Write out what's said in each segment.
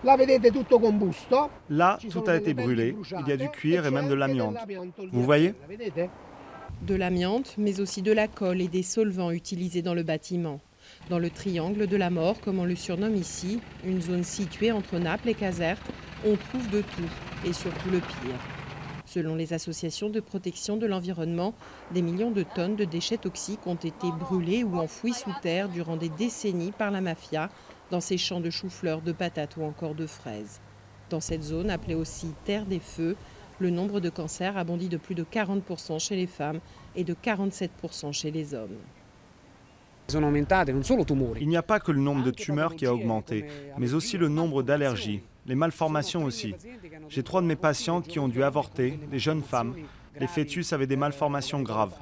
Là, tout a été brûlé. Il y a du cuir et même de l'amiante. Vous voyez? De l'amiante, mais aussi de la colle et des solvants utilisés dans le bâtiment. Dans le triangle de la mort, comme on le surnomme ici, une zone située entre Naples et Caserte, on trouve de tout, et surtout le pire. Selon les associations de protection de l'environnement, des millions de tonnes de déchets toxiques ont été brûlés ou enfouis sous terre durant des décennies par la mafia, dans ces champs de choux-fleurs, de patates ou encore de fraises. Dans cette zone, appelée aussi Terre des Feux, le nombre de cancers a bondi de plus de 40% chez les femmes et de 47% chez les hommes. Il n'y a pas que le nombre de tumeurs qui a augmenté, mais aussi le nombre d'allergies, les malformations aussi. J'ai 3 de mes patientes qui ont dû avorter, des jeunes femmes. Les fœtus avaient des malformations graves.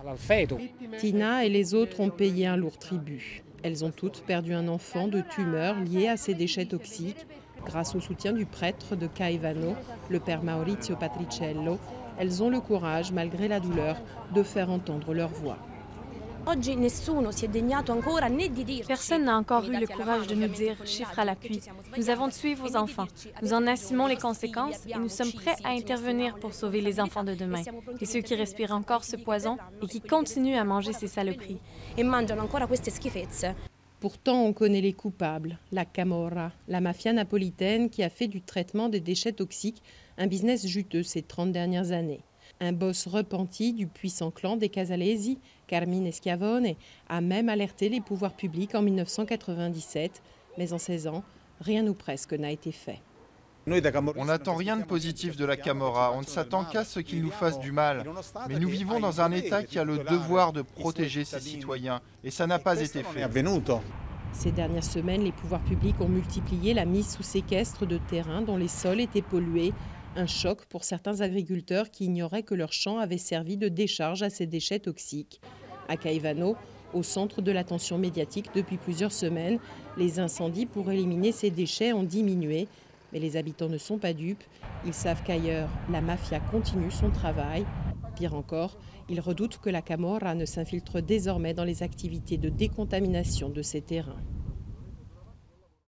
Tina et les autres ont payé un lourd tribut. Elles ont toutes perdu un enfant de tumeurs liées à ces déchets toxiques. Grâce au soutien du prêtre de Caivano, le père Maurizio Patriciello, elles ont le courage, malgré la douleur, de faire entendre leur voix. Personne n'a encore eu le courage de nous dire, chiffres à l'appui, nous avons tué vos enfants, nous en assumons les conséquences et nous sommes prêts à intervenir pour sauver les enfants de demain et ceux qui respirent encore ce poison et qui continuent à manger ces saloperies. Pourtant, on connaît les coupables, la Camorra, la mafia napolitaine qui a fait du traitement des déchets toxiques un business juteux ces 30 dernières années. Un boss repenti du puissant clan des Casalesi, Carmine Schiavone, a même alerté les pouvoirs publics en 1997, mais en 16 ans, rien ou presque n'a été fait. On n'attend rien de positif de la Camorra, on ne s'attend qu'à ce qu'ils nous fassent du mal. Mais nous vivons dans un État qui a le devoir de protéger ses citoyens, et ça n'a pas été fait. Ces dernières semaines, les pouvoirs publics ont multiplié la mise sous séquestre de terrains dont les sols étaient pollués. Un choc pour certains agriculteurs qui ignoraient que leurs champs avaient servi de décharge à ces déchets toxiques. À Caivano, au centre de l'attention médiatique depuis plusieurs semaines, les incendies pour éliminer ces déchets ont diminué. Mais les habitants ne sont pas dupes. Ils savent qu'ailleurs, la mafia continue son travail. Pire encore, ils redoutent que la Camorra ne s'infiltre désormais dans les activités de décontamination de ces terrains.